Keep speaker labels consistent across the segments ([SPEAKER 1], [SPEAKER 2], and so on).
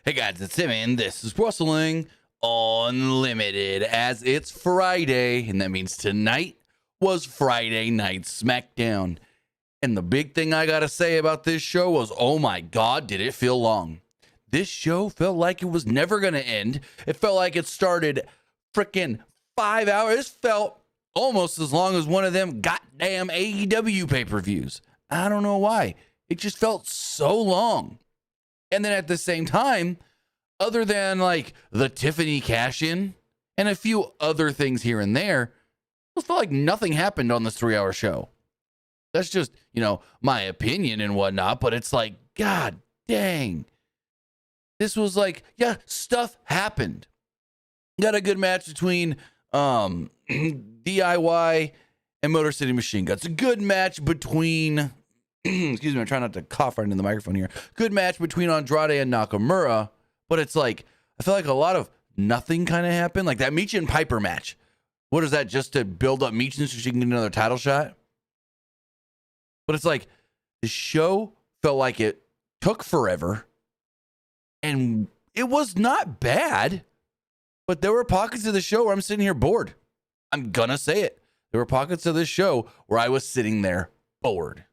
[SPEAKER 1] Hey guys, it's Tim, and this is Wrestling Unlimited, as it's Friday, and that means tonight was Friday Night Smackdown. And the big thing I gotta say about this show was, oh my god, did it feel long. This show felt like it was never gonna end. It felt like it started freaking 5 hours. It felt almost as long as one of them goddamn AEW pay-per-views. I don't know why. It just felt so long. And then at the same time, other than like the Tiffany cash-in and a few other things here and there, it felt like nothing happened on this 3-hour show. That's just, my opinion and whatnot, but it's like, god dang. This was like, yeah, stuff happened. Got a good match between DIY and Motor City Machine Guns. A good match between... excuse me, I'm trying not to cough right into the microphone here. Good match between Andrade and Nakamura, but it's like, I feel like a lot of nothing kind of happened. Like that Michin Piper match. What is that, just to build up Michin so she can get another title shot? But it's like, the show felt like it took forever, and it was not bad, but there were pockets of the show where I'm sitting here bored. I'm gonna say it. There were pockets of this show where I was sitting there bored.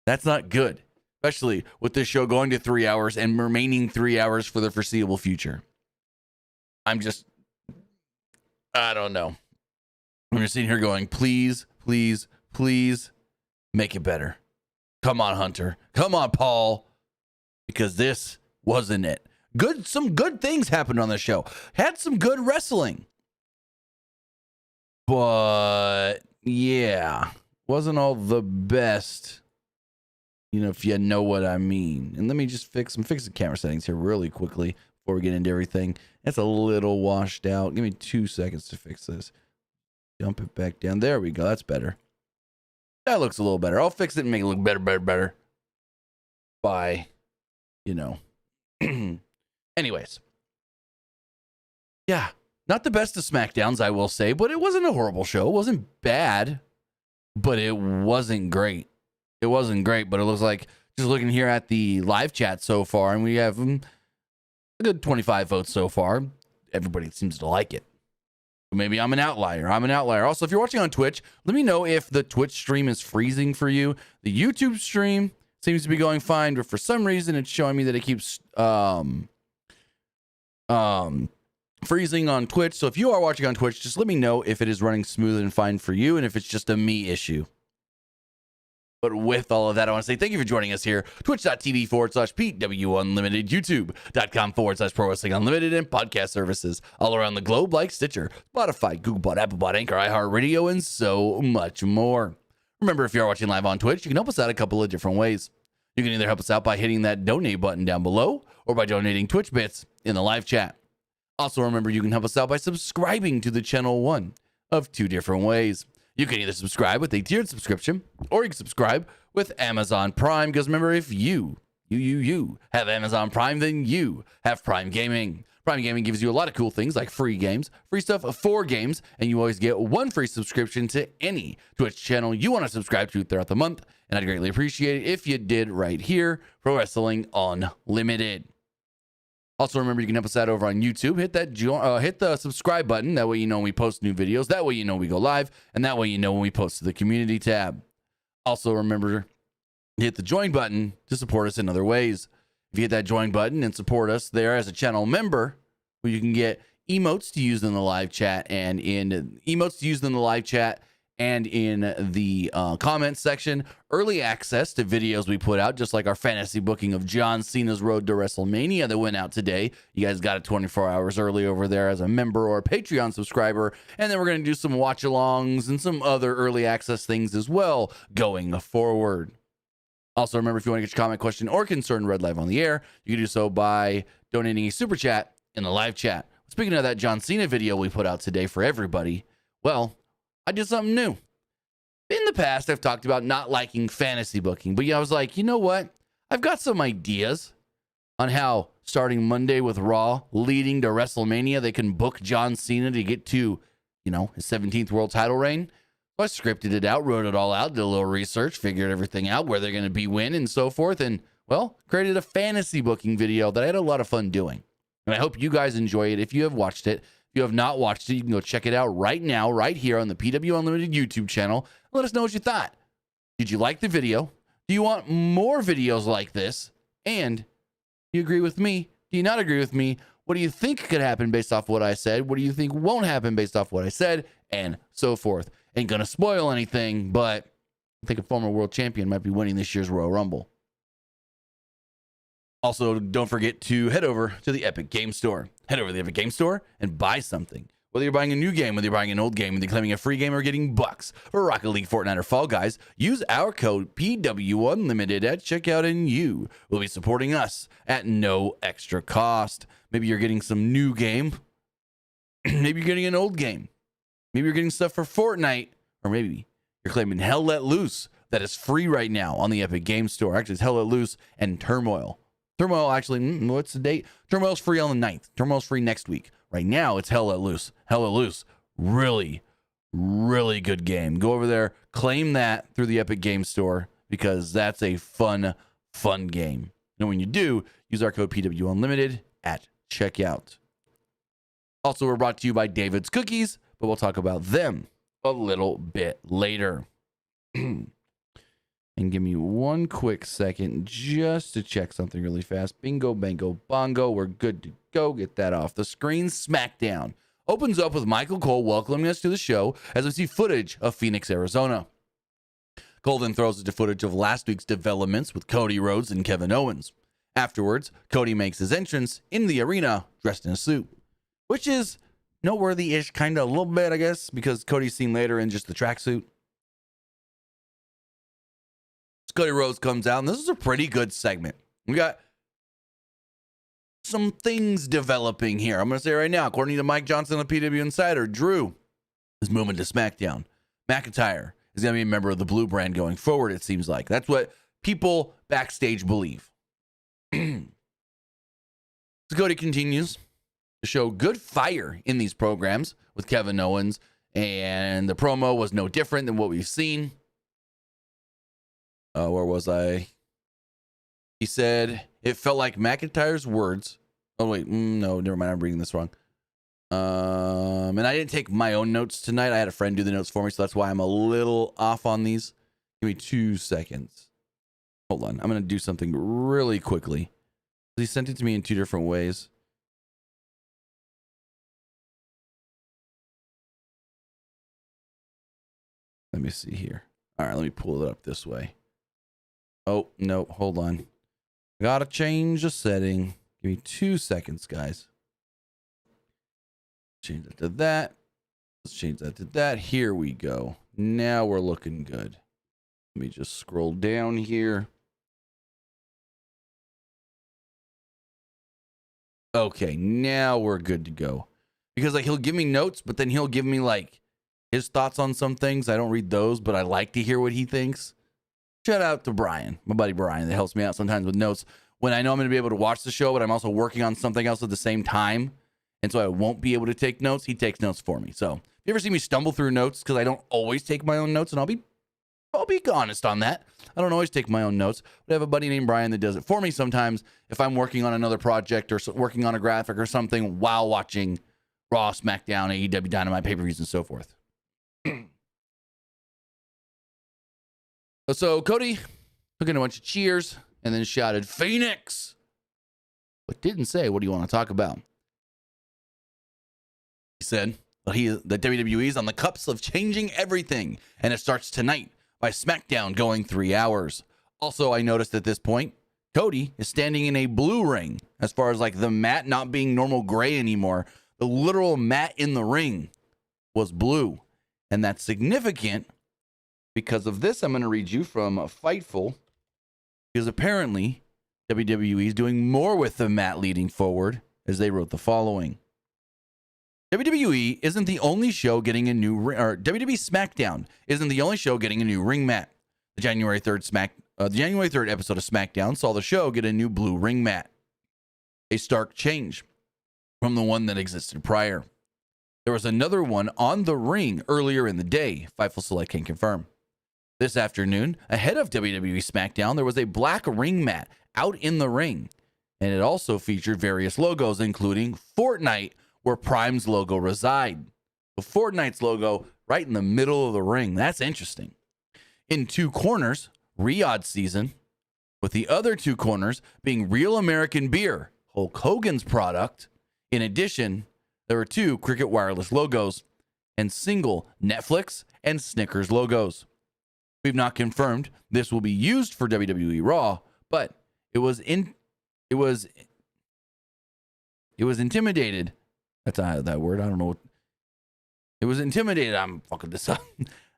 [SPEAKER 1] That's not good, especially with this show going to 3 hours and remaining 3 hours for the foreseeable future. I don't know. I'm just sitting here going, please, please, please make it better. Come on, Hunter. Come on, Paul. Because this wasn't it. Some good things happened on the show. Had some good wrestling. But, yeah, wasn't all the best. If you know what I mean. And let me just fix the camera settings here really quickly before we get into everything. It's a little washed out. Give me 2 seconds to fix this. Dump it back down. There we go. That's better. That looks a little better. I'll fix it and make it look better. By, Anyways. Yeah. Not the best of Smackdowns, I will say, but it wasn't a horrible show. It wasn't bad, but it wasn't great. It wasn't great, but it looks like, just looking here at the live chat so far, and we have a good 25 votes so far. Everybody seems to like it. Maybe I'm an outlier. Also, if you're watching on Twitch, let me know if the Twitch stream is freezing for you. The YouTube stream seems to be going fine, but for some reason, it's showing me that it keeps freezing on Twitch. So if you are watching on Twitch, just let me know if it is running smooth and fine for you, and if it's just a me issue. But with all of that, I want to say thank you for joining us here. Twitch.tv/PWU Unlimited, YouTube.com/Pro Wrestling Unlimited, and podcast services all around the globe like Stitcher, Spotify, Googlebot, Applebot, Anchor, iHeartRadio, and so much more. Remember, if you are watching live on Twitch, you can help us out a couple of different ways. You can either help us out by hitting that donate button down below, or by donating Twitch bits in the live chat. Also, remember, you can help us out by subscribing to the channel one of 2 different ways. You can either subscribe with a tiered subscription, or you can subscribe with Amazon Prime. Because remember, if you have Amazon Prime, then you have Prime Gaming. Prime Gaming gives you a lot of cool things like free games, free stuff for games, and you always get 1 free subscription to any Twitch channel you want to subscribe to throughout the month. And I'd greatly appreciate it if you did right here, Pro Wrestling Unlimited. Also, remember, you can help us out over on YouTube. Hit the subscribe button. That way you know when we post new videos. That way you know we go live. And that way you know when we post to the community tab. Also, remember to hit the join button to support us in other ways. If you hit that join button and support us there as a channel member, where you can get emotes to use in the live chat and in the comments section, early access to videos we put out, just like our fantasy booking of John Cena's Road to WrestleMania that went out today. You guys got it 24 hours early over there as a member or a Patreon subscriber. And then we're going to do some watch-alongs and some other early access things as well going forward. Also, remember, if you want to get your comment, question, or concern read live on the air, you can do so by donating a super chat in the live chat. Speaking of that John Cena video we put out today for everybody, well, I did something new. In the past, I've talked about not liking fantasy booking, but I was like, you know what? I've got some ideas on how starting Monday with Raw, leading to WrestleMania, they can book John Cena to get to, his 17th world title reign. So I scripted it out, wrote it all out, did a little research, figured everything out, where they're going to be, when, and so forth. And Well, created a fantasy booking video that I had a lot of fun doing. And I hope you guys enjoy it. If you have watched it, if you have not watched it, you can go check it out right now, right here on the PW Unlimited YouTube channel. Let us know what you thought. Did you like the video? Do you want more videos like this? And do you agree with me? Do you not agree with me? What do you think could happen based off what I said? What do you think won't happen based off what I said? And so forth. Ain't gonna spoil anything, but I think a former world champion might be winning this year's Royal Rumble. Also, don't forget to head over to the Epic Game Store. Head over to the Epic Game Store and buy something. Whether you're buying a new game, whether you're buying an old game, whether you're claiming a free game or getting bucks for Rocket League, Fortnite, or Fall Guys, use our code PW Unlimited at checkout and you will be supporting us at no extra cost. Maybe you're getting some new game. Maybe you're getting an old game. Maybe you're getting stuff for Fortnite, or maybe you're claiming Hell Let Loose that is free right now on the Epic Game Store. Actually, it's Hell Let Loose and Turmoil. Turmoil, actually, what's the date? Turmoil's free on the 9th. Turmoil's free next week. Right now, it's Hell Let Loose. Hell Let Loose, really, really good game. Go over there, claim that through the Epic Game Store, because that's a fun game. And when you do, use our code PW Unlimited at checkout. Also, we're brought to you by David's Cookies, but we'll talk about them a little bit later. And give me one quick second just to check something really fast. Bingo, bango, bongo. We're good to go. Get that off the screen. Smackdown opens up with Michael Cole welcoming us to the show as we see footage of Phoenix, Arizona. Cole then throws us to footage of last week's developments with Cody Rhodes and Kevin Owens. Afterwards, Cody makes his entrance in the arena dressed in a suit, which is noteworthy-ish, kind of a little bit, I guess, because Cody's seen later in just the tracksuit. Cody Rhodes comes out, and this is a pretty good segment. We got some things developing here. I'm going to say right now, according to Mike Johnson of PW Insider, Drew is moving to SmackDown. McIntyre is going to be a member of the Blue brand going forward, it seems like. That's what people backstage believe. So Cody continues to show good fire in these programs with Kevin Owens, and the promo was no different than what we've seen. Where was I? He said it felt like McIntyre's words. Oh, wait. No, never mind. I'm reading this wrong. And I didn't take my own notes tonight. I had a friend do the notes for me, so that's why I'm a little off on these. Give me 2 seconds. Hold on. I'm going to do something really quickly. He sent it to me in 2 different ways. Let me see here. All right, let me pull it up this way. Oh, no, hold on. Gotta change the setting. Give me 2 seconds, guys. Change that to that. Let's change that to that. Here we go. Now we're looking good. Let me just scroll down here. Okay, now we're good to go. Because like he'll give me notes, but then he'll give me like his thoughts on some things. I don't read those, but I like to hear what he thinks. Shout out to Brian, my buddy Brian, that helps me out sometimes with notes when I know I'm going to be able to watch the show, but I'm also working on something else at the same time. And so I won't be able to take notes. He takes notes for me. So if you ever see me stumble through notes, because I don't always take my own notes, and I'll be honest on that. I don't always take my own notes, but I have a buddy named Brian that does it for me sometimes if I'm working on another project or working on a graphic or something while watching Raw, SmackDown, AEW, Dynamite, pay-per-views, and so forth. So Cody took in a bunch of cheers and then shouted, "Phoenix!" But didn't say, what do you want to talk about? He said, well, the WWE is on the cusp of changing everything, and it starts tonight by SmackDown going 3 hours. Also, I noticed at this point, Cody is standing in a blue ring, as far as like the mat not being normal gray anymore. The literal mat in the ring was blue, and that's significant. Because of this, I'm going to read you from Fightful, because apparently WWE is doing more with the mat leading forward, as they wrote the following. WWE isn't the only show getting a new ring, or WWE SmackDown isn't the only show getting a new ring mat. The January 3rd episode of SmackDown saw the show get a new blue ring mat. A stark change from the one that existed prior. There was another one on the ring earlier in the day, Fightful Select can confirm. This afternoon, ahead of WWE SmackDown, there was a black ring mat out in the ring. And it also featured various logos, including Fortnite, where Prime's logo reside. So Fortnite's logo right in the middle of the ring. That's interesting. In two corners, Riyadh season, with the other two corners being Real American Beer, Hulk Hogan's product. In addition, there were two Cricket Wireless logos and single Netflix and Snickers logos. We've not confirmed this will be used for WWE Raw, but it was intimidated. That's not that word. I don't know. It was intimidated. I'm fucking this up.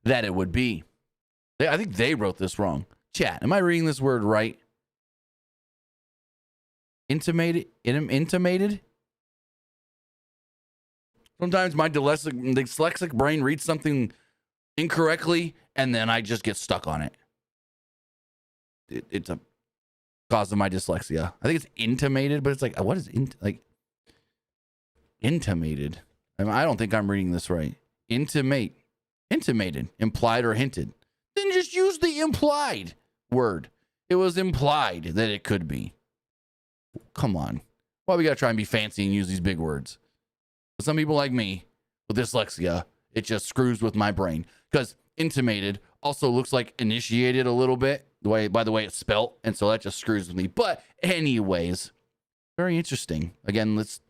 [SPEAKER 1] That it would be. I think they wrote this wrong. Chat, am I reading this word right? Intimated? Sometimes my dyslexic brain reads something incorrectly, and then I just get stuck on it. It's a cause of my dyslexia. I think it's intimated, but it's like, what is intimated? I don't think I'm reading this right. Intimated, implied or hinted. Then just use the implied word. It was implied that it could be. Come on. Why we gotta try and be fancy and use these big words? But some people like me with dyslexia, it just screws with my brain. Because intimated also looks like initiated a little bit, by the way it's spelt, and so that just screws with me. But anyways, very interesting. Again, let's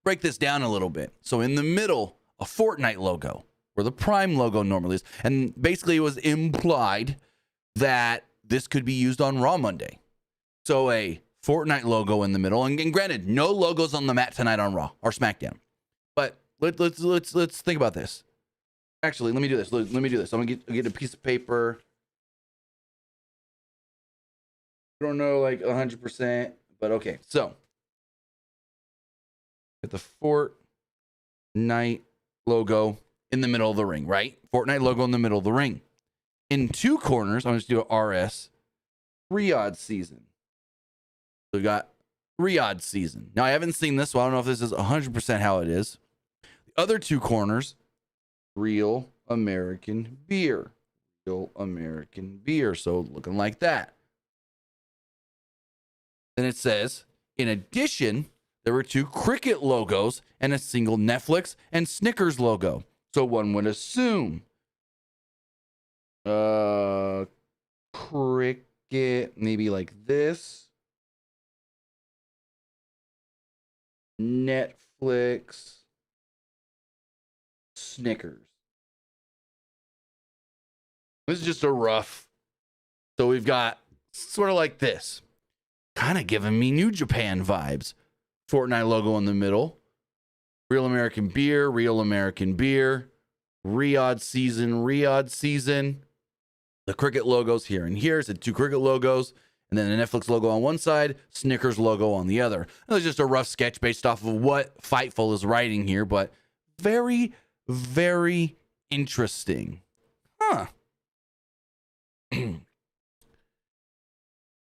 [SPEAKER 1] break this down a little bit. So in the middle, a Fortnite logo, where the Prime logo normally is. And basically it was implied that this could be used on Raw Monday. So a Fortnite logo in the middle. And granted, no logos on the mat tonight on Raw or SmackDown. But let's think about this. Actually, let me do this. Let me do this. I'm gonna get a piece of paper. I don't know like 100%, but okay. So get the Fortnite logo in the middle of the ring, right? Fortnite logo in the middle of the ring. In two corners, I'm just do a RS Riyadh season. So we got Riyadh season. Now I haven't seen this, so I don't know if this is 100% how it is. The other two corners, Real American Beer. Real American Beer. So looking like that. Then it says, in addition, there were two Cricket logos and a single Netflix and Snickers logo. So one would assume Cricket, maybe like this. Netflix, Snickers. This is just a rough. So we've got sort of like this. Kind of giving me New Japan vibes. Fortnite logo in the middle. Real American Beer, Real American Beer. Riyadh season. The Cricket logos here and here. So two Cricket logos. And then the Netflix logo on one side, Snickers logo on the other. It was just a rough sketch based off of what Fightful is writing here, but very, very interesting. Huh.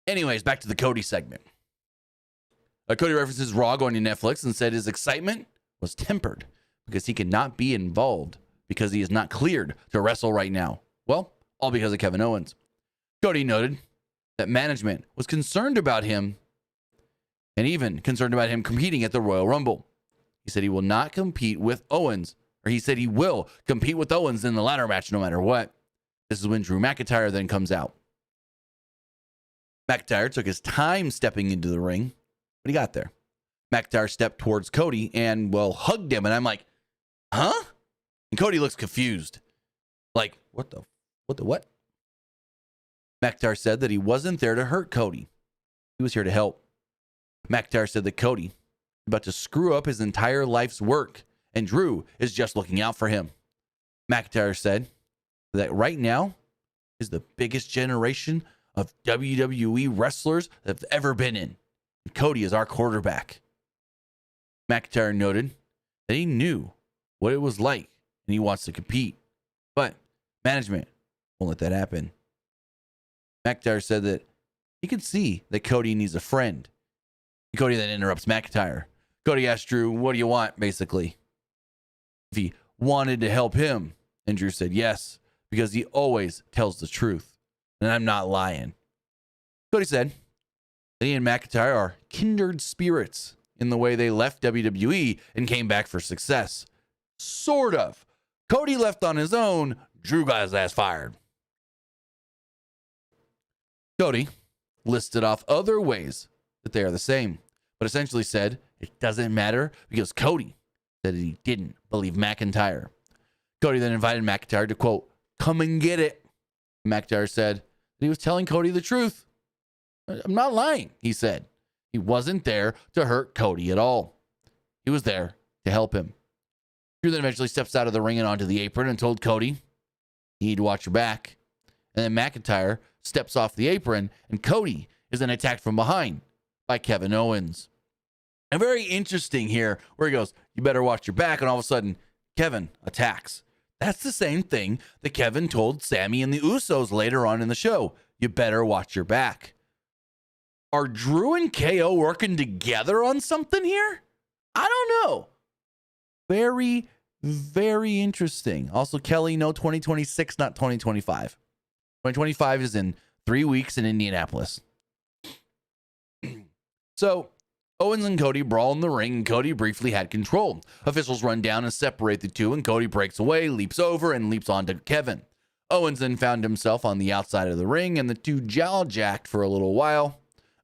[SPEAKER 1] Anyways, back to the Cody segment. Cody references Raw going to Netflix and said his excitement was tempered because he cannot be involved because he is not cleared to wrestle right now. Well, all because of Kevin Owens. Cody noted that management was concerned about him and even concerned about him competing at the Royal Rumble. He said he will not compete with Owens, or he said he will compete with Owens in the ladder match no matter what. This is when Drew McIntyre then comes out. McIntyre took his time stepping into the ring, but he got there. McIntyre stepped towards Cody and, well, hugged him, and I'm like, huh? And Cody looks confused. Like, what? McIntyre said that he wasn't there to hurt Cody. He was here to help. McIntyre said that Cody was about to screw up his entire life's work, and Drew is just looking out for him. McIntyre said that right now is the biggest generation of WWE wrestlers that have ever been in. And Cody is our quarterback. McIntyre noted that he knew what it was like, and he wants to compete. But management won't let that happen. McIntyre said that he could see that Cody needs a friend. Cody then interrupts McIntyre. Cody asked Drew, what do you want, basically? If he wanted to help him. And Drew said yes, because he always tells the truth. And I'm not lying. Cody said and he and McIntyre are kindred spirits in the way they left WWE and came back for success. Sort of. Cody left on his own. Drew got his ass fired. Cody listed off other ways that they are the same, but essentially said it doesn't matter because Cody said that he didn't believe McIntyre. Cody then invited McIntyre to, quote, come and get it. McIntyre said that he was telling Cody the truth. I'm not lying, he said. He wasn't there to hurt Cody at all. He was there to help him. Drew then eventually steps out of the ring and onto the apron and told Cody, you need to watch your back. And then McIntyre steps off the apron and Cody is then attacked from behind by Kevin Owens. And very interesting here where he goes, you better watch your back. And all of a sudden, Kevin attacks. That's the same thing that Kevin told Sammy and the Usos later on in the show. You better watch your back. Are Drew and KO working together on something here? I don't know. Very, very interesting. Also, Kelly, no, 2026, not 2025. 2025 is in 3 weeks in Indianapolis. So, Owens and Cody brawl in the ring, and Cody briefly had control. Officials run down and separate the two, and Cody breaks away, leaps over, and leaps onto Kevin. Owens then found himself on the outside of the ring, and the two jaw-jacked for a little while.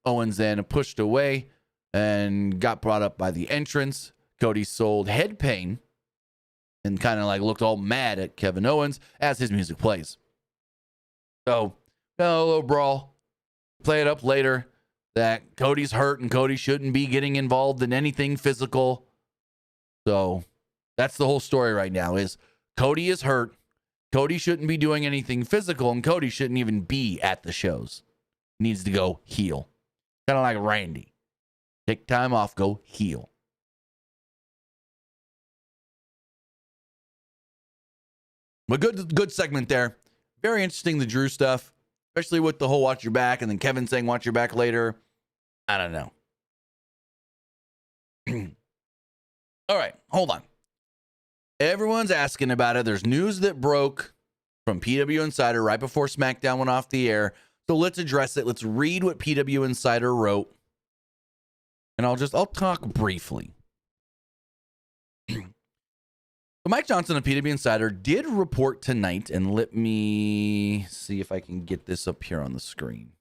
[SPEAKER 1] Owens then pushed away and got brought up by the entrance. Cody sold head pain and kind of like looked all mad at Kevin Owens as his music plays. So, a little brawl. Play it up later that Cody's hurt and Cody shouldn't be getting involved in anything physical. So, that's the whole story right now is Cody is hurt. Cody shouldn't be doing anything physical and Cody shouldn't even be at the shows. He needs to go heel. Kind of like Randy. Take time off, go heel. But good segment there. Very interesting, the Drew stuff, especially with the whole watch your back and then Kevin saying watch your back later. I don't know. All right, hold on. Everyone's asking about it. There's news that broke from PW Insider right before Smackdown went off the air. So let's address it. Let's read what PW Insider wrote. And I'll talk briefly. So Mike Johnson of PW Insider did report tonight, and let me see if I can get this up here on the screen.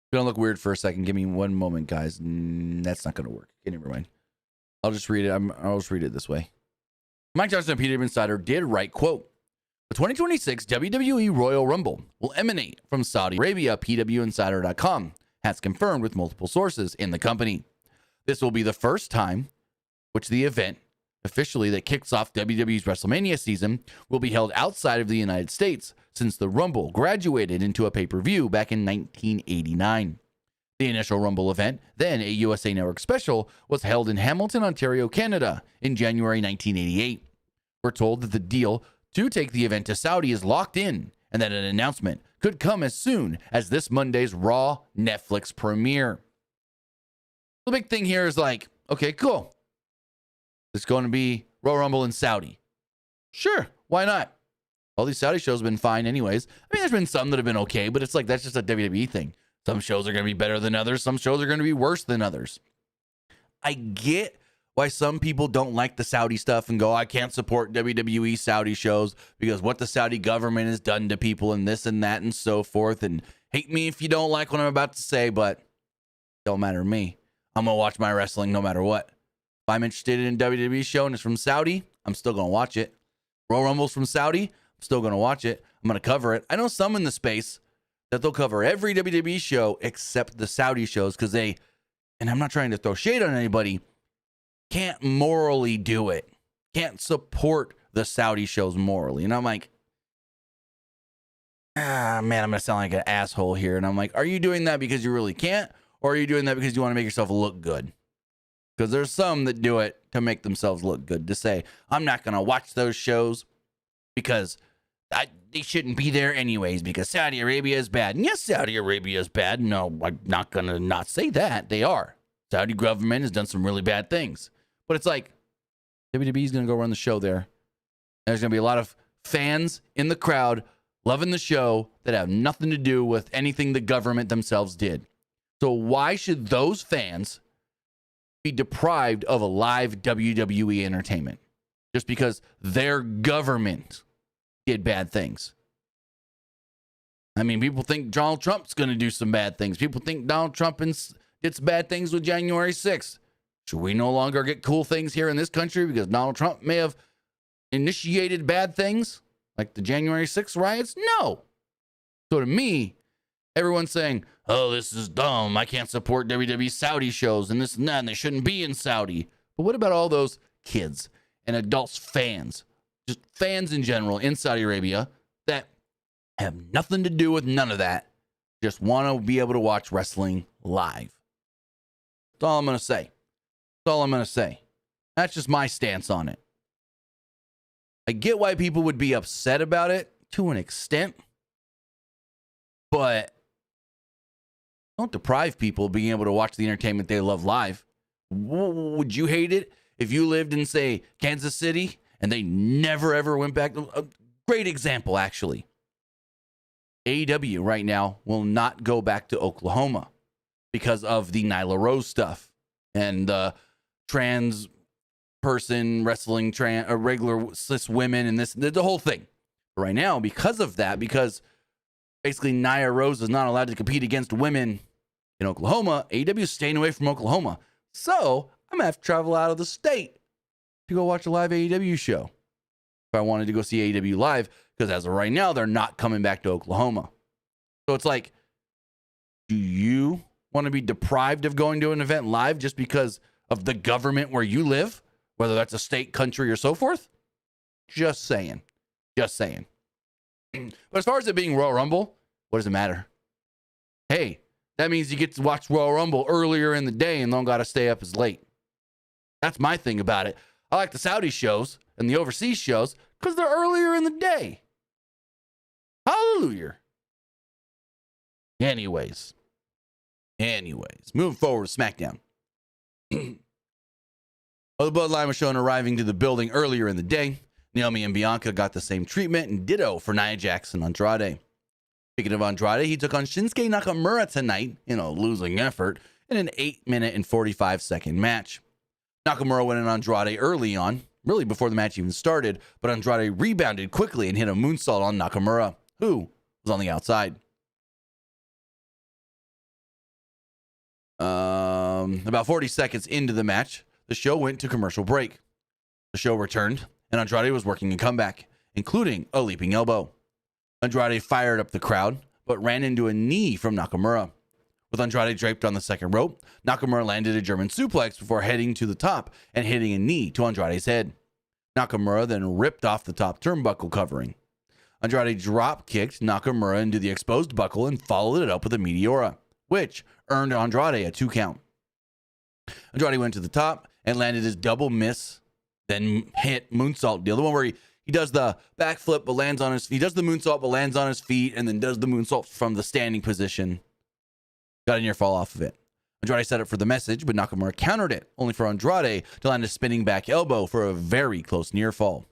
[SPEAKER 1] It's gonna look weird for a second. Give me one moment, guys. That's not gonna work. Okay, never mind. I'll just read it. I'll just read it this way. Mike Johnson of PW Insider did write, quote, the 2026 WWE Royal Rumble will emanate from Saudi Arabia, PWInsider.com has confirmed with multiple sources in the company. This will be the first time which the event officially that kicks off WWE's WrestleMania season will be held outside of the United States since the Rumble graduated into a pay-per-view back in 1989. The initial Rumble event, then a USA Network special, was held in Hamilton, Ontario, Canada in January 1988. We're told that the deal to take the event to Saudi is locked in and that an announcement could come as soon as this Monday's Raw Netflix premiere. The big thing here is like, okay, cool. It's going to be Royal Rumble in Saudi. Sure, why not? All these Saudi shows have been fine anyways. I mean, there's been some that have been okay, but it's like, that's just a WWE thing. Some shows are going to be better than others. Some shows are going to be worse than others. I get why some people don't like the Saudi stuff and go, I can't support WWE Saudi shows because what the Saudi government has done to people and this and that and so forth. And hate me if you don't like what I'm about to say, but it don't matter to me. I'm going to watch my wrestling no matter what. If I'm interested in a WWE show and it's from Saudi, I'm still going to watch it. Royal Rumble's from Saudi, I'm still going to watch it. I'm going to cover it. I know some in the space that they'll cover every WWE show except the Saudi shows because they, and I'm not trying to throw shade on anybody, can't morally do it. Can't support the Saudi shows morally. And I'm like, man, I'm going to sound like an asshole here. And I'm like, are you doing that because you really can't? Or are you doing that because you want to make yourself look good? Because there's some that do it to make themselves look good. To say, I'm not going to watch those shows because they shouldn't be there anyways because Saudi Arabia is bad. And yes, Saudi Arabia is bad. No, I'm not going to not say that. They are. Saudi government has done some really bad things. But it's like, WWE is going to go run the show there. There's going to be a lot of fans in the crowd loving the show that have nothing to do with anything the government themselves did. So why should those fans be deprived of a live WWE entertainment just because their government did bad things? I mean, people think Donald Trump's going to do some bad things. People think Donald Trump did some bad things with January 6th. Should we no longer get cool things here in this country because Donald Trump may have initiated bad things like the January 6th riots? No. So to me, everyone's saying, oh, this is dumb. I can't support WWE Saudi shows and this and that, and they shouldn't be in Saudi. But what about all those kids and adults, fans, just fans in general in Saudi Arabia that have nothing to do with none of that, just want to be able to watch wrestling live? That's all I'm going to say. That's all I'm going to say. That's just my stance on it. I get why people would be upset about it to an extent, but don't deprive people of being able to watch the entertainment they love live. Would you hate it if you lived in, say, Kansas City and they never ever went back? A great example, actually. AEW right now will not go back to Oklahoma because of the Nyla Rose stuff and the trans person wrestling regular cis women and this, the whole thing. But right now, because of that, because basically Nyla Rose is not allowed to compete against women in Oklahoma, AEW is staying away from Oklahoma. So I'm going to have to travel out of the state to go watch a live AEW show if I wanted to go see AEW live, because as of right now, they're not coming back to Oklahoma. So it's like, do you want to be deprived of going to an event live just because of the government where you live, whether that's a state, country, or so forth? Just saying. Just saying. But as far as it being Royal Rumble, what does it matter? Hey, that means you get to watch Royal Rumble earlier in the day and don't got to stay up as late. That's my thing about it. I like the Saudi shows and the overseas shows because they're earlier in the day. Hallelujah. Anyways, moving forward, SmackDown. Well, the Bloodline was shown arriving to the building earlier in the day. Naomi and Bianca got the same treatment, and ditto for Nia Jax and Andrade. Speaking of Andrade, he took on Shinsuke Nakamura tonight in a losing effort in an 8-minute and 45-second match. Nakamura went in Andrade early on, really before the match even started, but Andrade rebounded quickly and hit a moonsault on Nakamura, who was on the outside. About 40 seconds into the match, the show went to commercial break. The show returned, and Andrade was working a comeback, including a leaping elbow. Andrade fired up the crowd, but ran into a knee from Nakamura. With Andrade draped on the second rope, Nakamura landed a German suplex before heading to the top and hitting a knee to Andrade's head. Nakamura then ripped off the top turnbuckle covering. Andrade drop-kicked Nakamura into the exposed buckle and followed it up with a Meteora, which earned Andrade a 2 count. Andrade went to the top and landed his double miss, then hit moonsault deal. The one where he does the backflip but lands on his feet. He does the moonsault but lands on his feet and then does the moonsault from the standing position. Got a near fall off of it. Andrade set up for the message, but Nakamura countered it, only for Andrade to land a spinning back elbow for a very close near fall.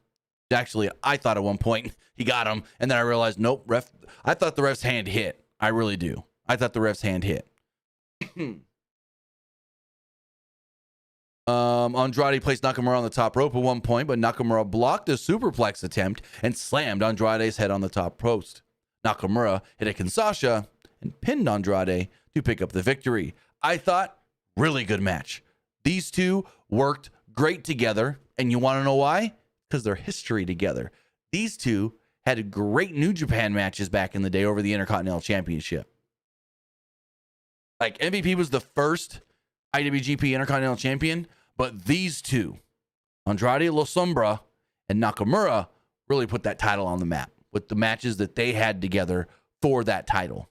[SPEAKER 1] Actually, I thought at one point he got him, and then I realized, nope, ref. I thought the ref's hand hit. I really do. I thought the ref's hand hit. Andrade placed Nakamura on the top rope at one point, but Nakamura blocked a superplex attempt and slammed Andrade's head on the top post. Nakamura hit a Kinshasa and pinned Andrade to pick up the victory. I thought, really good match. These two worked great together, and you want to know why? Because their history together. These two had great New Japan matches back in the day over the Intercontinental Championship. Like, MVP was the first IWGP Intercontinental Champion, but these two, Andrade, La Sombra, and Nakamura, really put that title on the map with the matches that they had together for that title.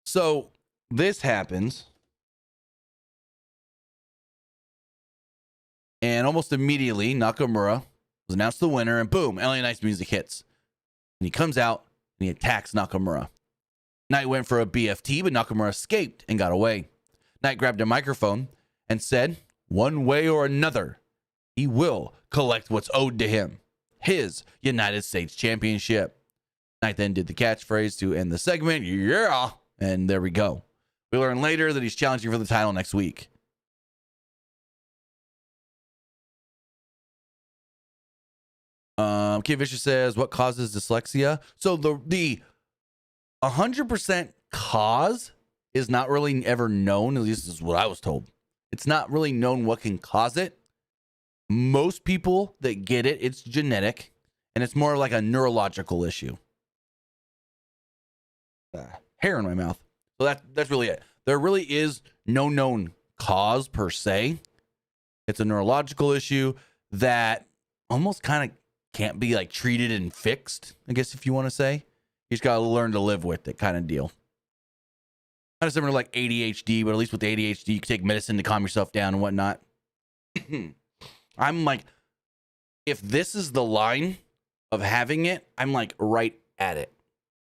[SPEAKER 1] So this happens, and almost immediately Nakamura was announced the winner, and boom, LA Knight's music hits. And he comes out and he attacks Nakamura. Knight went for a BFT, but Nakamura escaped and got away. Knight grabbed a microphone and said, one way or another, he will collect what's owed to him. his United States Championship. Knight then did the catchphrase to end the segment. Yeah. And there we go. We learn later that he's challenging for the title next week. Kid Vicious says, what causes dyslexia? So the 100% cause is not really ever known. At least this is what I was told. It's not really known what can cause it. Most people that get it, it's genetic, and it's more like a neurological issue. Hair in my mouth. So that's really it. There really is no known cause per se. It's a neurological issue that almost kind of can't be like treated and fixed, I guess, if you want to say. You just got to learn to live with it kind of deal. Kind of similar to like ADHD, but at least with ADHD, you can take medicine to calm yourself down and whatnot. I'm like, if this is the line of having it, I'm like right at it.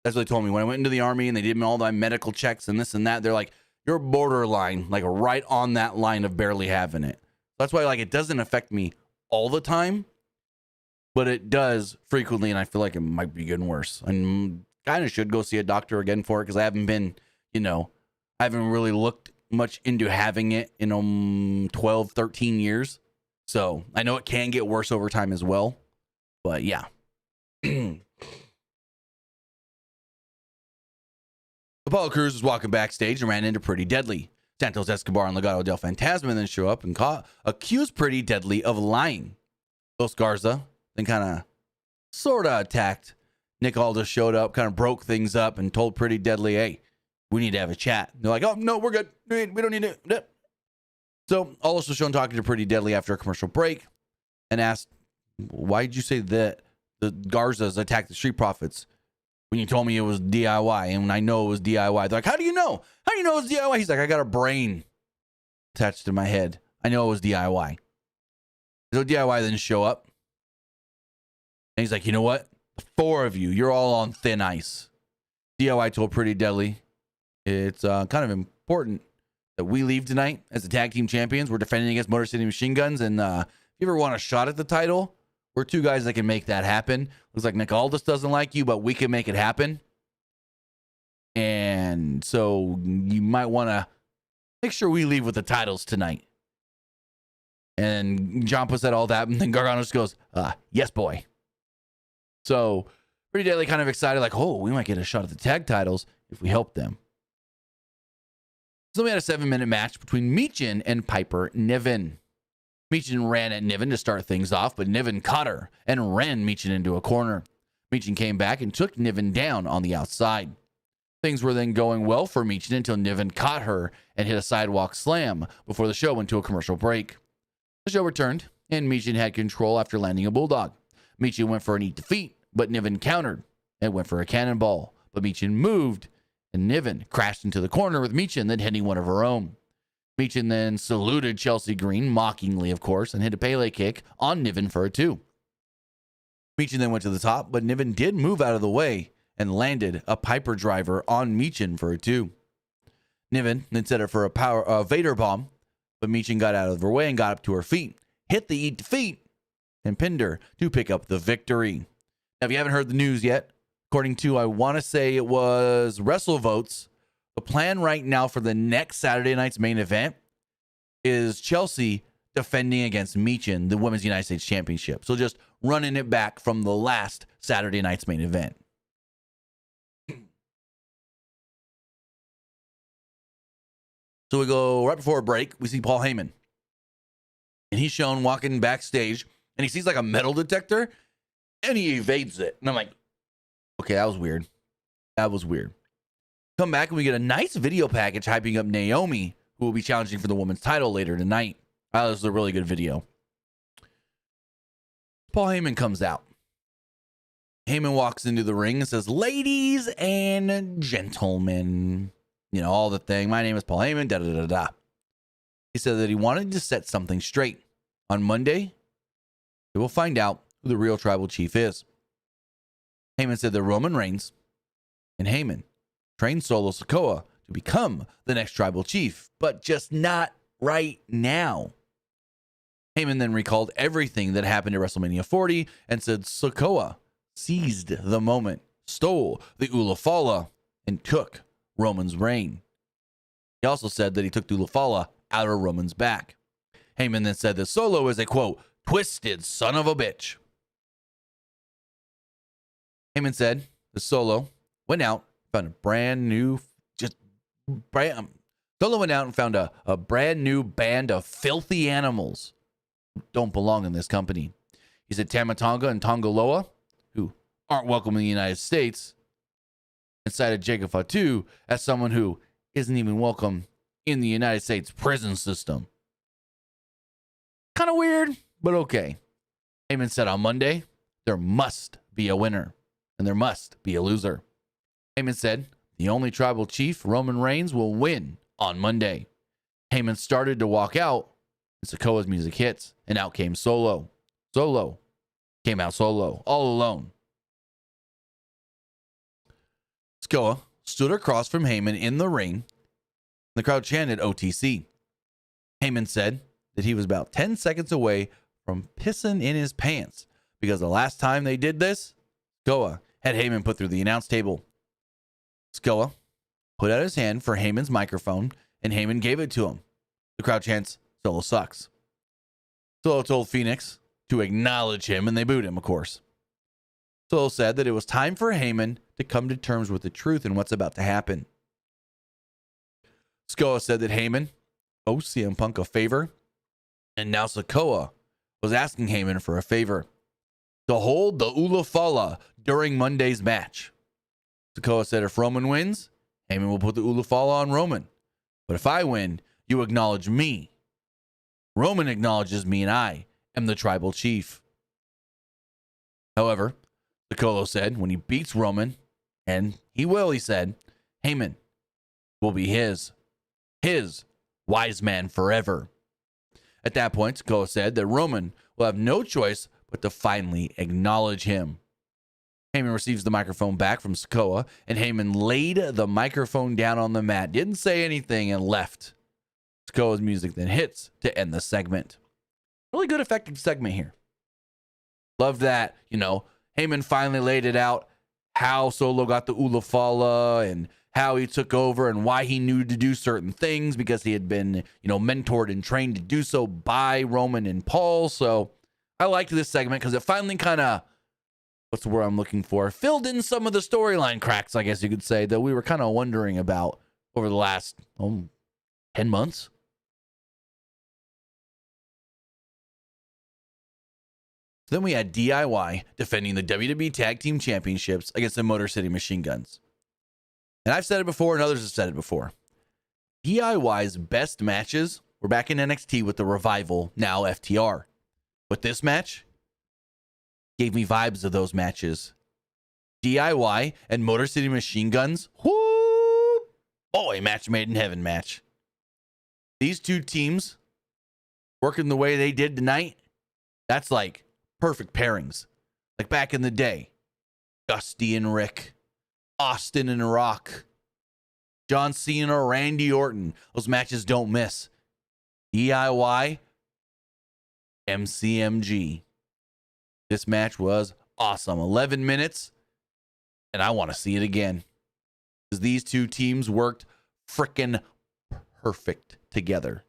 [SPEAKER 1] That's what they told me when I went into the army and they did all my medical checks and this and that. They're like, you're borderline, like right on that line of barely having it. That's why like it doesn't affect me all the time, but it does frequently, and I feel like it might be getting worse. I kind of should go see a doctor again for it because I haven't been, I haven't really looked much into having it in 12, 13 years. So I know it can get worse over time as well, but yeah. Apollo Crews was walking backstage and ran into Pretty Deadly. Santos Escobar and Legado del Fantasma then show up and accuse Pretty Deadly of lying. Los Garza then kind of sort of attacked. Nick Aldis showed up, kind of broke things up and told Pretty Deadly, hey, we need to have a chat. They're like, oh, no, we're good. We don't need to. So Aldis was shown talking to Pretty Deadly after a commercial break and asked, why did you say that the Garzas attacked the Street Profits when you told me it was DIY? And when I know it was DIY, they're like, how do you know? How do you know it was DIY? He's like, I got a brain attached to my head. I know it was DIY. So DIY then show up. And he's like, you know what? The four of you, you're all on thin ice. DIY told Pretty Deadly, it's kind of important that we leave tonight as the tag team champions. We're defending against Motor City Machine Guns. And if you ever want a shot at the title, we're two guys that can make that happen. Looks like Nick Aldis doesn't like you, but we can make it happen. And so you might want to make sure we leave with the titles tonight. And Ciampa said all that. And then Gargano just goes, yes, boy. So Pretty Deadly kind of excited, like, oh, we might get a shot at the tag titles if we help them. So we had a 7-minute match between Michin and Piper Niven. Michin ran at Niven to start things off, but Niven caught her and ran Michin into a corner. Michin came back and took Niven down on the outside. Things were then going well for Michin until Niven caught her and hit a sidewalk slam before the show went to a commercial break. The show returned, and Michin had control after landing a bulldog. Michin went for a knee defeat, but Niven countered and went for a cannonball. But Michin moved, and Niven crashed into the corner with Michin, then hitting one of her own. Michin then saluted Chelsea Green, mockingly, of course, and hit a Pele kick on Niven for a 2. Michin then went to the top, but Niven did move out of the way and landed a Piper driver on Michin for a 2. Niven then set her for a Vader bomb, but Michin got out of her way and got up to her feet, hit the eat defeat, and pinned her to pick up the victory. Now, if you haven't heard the news yet, according to, I want to say it was WrestleVotes, the plan right now for the next Saturday night's main event is Chelsea defending against Michin, the Women's United States Championship. So just running it back from the last Saturday night's main event. So we go right before a break. We see Paul Heyman. And he's shown walking backstage, and he sees like a metal detector, and he evades it. And I'm like, okay, that was weird. That was weird. Come back, and we get a nice video package hyping up Naomi, who will be challenging for the women's title later tonight. This is a really good video. Paul Heyman comes out. Heyman walks into the ring and says, ladies and gentlemen, you know, all the thing. My name is Paul Heyman, da-da-da-da. He said that he wanted to set something straight. On Monday, we will find out who the real tribal chief is. Heyman said that Roman Reigns and Heyman trained Solo Sikoa to become the next tribal chief, but just not right now. Heyman then recalled everything that happened at WrestleMania 40 and said Sikoa seized the moment, stole the Ulafala, and took Roman's reign. He also said that he took the Ulafala out of Roman's back. Heyman then said that Solo is a, quote, twisted son of a bitch. Heyman said the Solo went out, found a brand new, Solo went out and found a brand new band of filthy animals who don't belong in this company. He said Tama Tonga and Tongaloa, who aren't welcome in the United States, and cited Jacob Fatu as someone who isn't even welcome in the United States prison system. Kind of weird, but okay. Heyman said on Monday, there must be a winner, and there must be a loser. Heyman said the only tribal chief, Roman Reigns, will win on Monday. Heyman started to walk out, and Sikoa's music hits, and out came Solo. Solo came out solo, all alone. Sikoa stood across from Heyman in the ring. The crowd chanted OTC. Heyman said that he was about 10 seconds away from pissing in his pants because the last time they did this, Sikoa had Heyman put through the announce table. Sikoa put out his hand for Heyman's microphone, and Heyman gave it to him. The crowd chants, Solo sucks. Solo told Phoenix to acknowledge him, and they booed him, of course. Solo said that it was time for Heyman to come to terms with the truth and what's about to happen. Sikoa said that Heyman owes CM Punk a favor, and now Sikoa was asking Heyman for a favor to hold the Ulafala during Monday's match. Sikoa said if Roman wins, Heyman will put the Ulafala on Roman. But if I win, you acknowledge me. Roman acknowledges me, and I am the tribal chief. However, Sikoa said when he beats Roman, and he will, he said, Heyman will be his wise man forever. At that point, Sikoa said that Roman will have no choice but to finally acknowledge him. Heyman receives the microphone back from Sikoa, and Heyman laid the microphone down on the mat, didn't say anything, and left. Sikoa's music then hits to end the segment. Really good, effective segment here. Love that, Heyman finally laid it out, how Solo got the Ulafala and how he took over and why he knew to do certain things because he had been, mentored and trained to do so by Roman and Paul. So I liked this segment because it finally kind of, what's the word I'm looking for, filled in some of the storyline cracks, I guess you could say, that we were kind of wondering about over the last 10 months. Then we had DIY defending the WWE Tag Team Championships against the Motor City Machine Guns. And I've said it before, and others have said it before. DIY's best matches were back in NXT with the Revival, now FTR. But this match gave me vibes of those matches. DIY and Motor City Machine Guns, whoo, boy, match made in heaven match. These two teams working the way they did tonight, that's like perfect pairings. Like back in the day, Dusty and Rick, Austin and Rock, John Cena, Randy Orton. Those matches don't miss. DIY, MCMG. This match was awesome. 11 minutes, and I want to see it again. Because these two teams worked frickin' perfect together.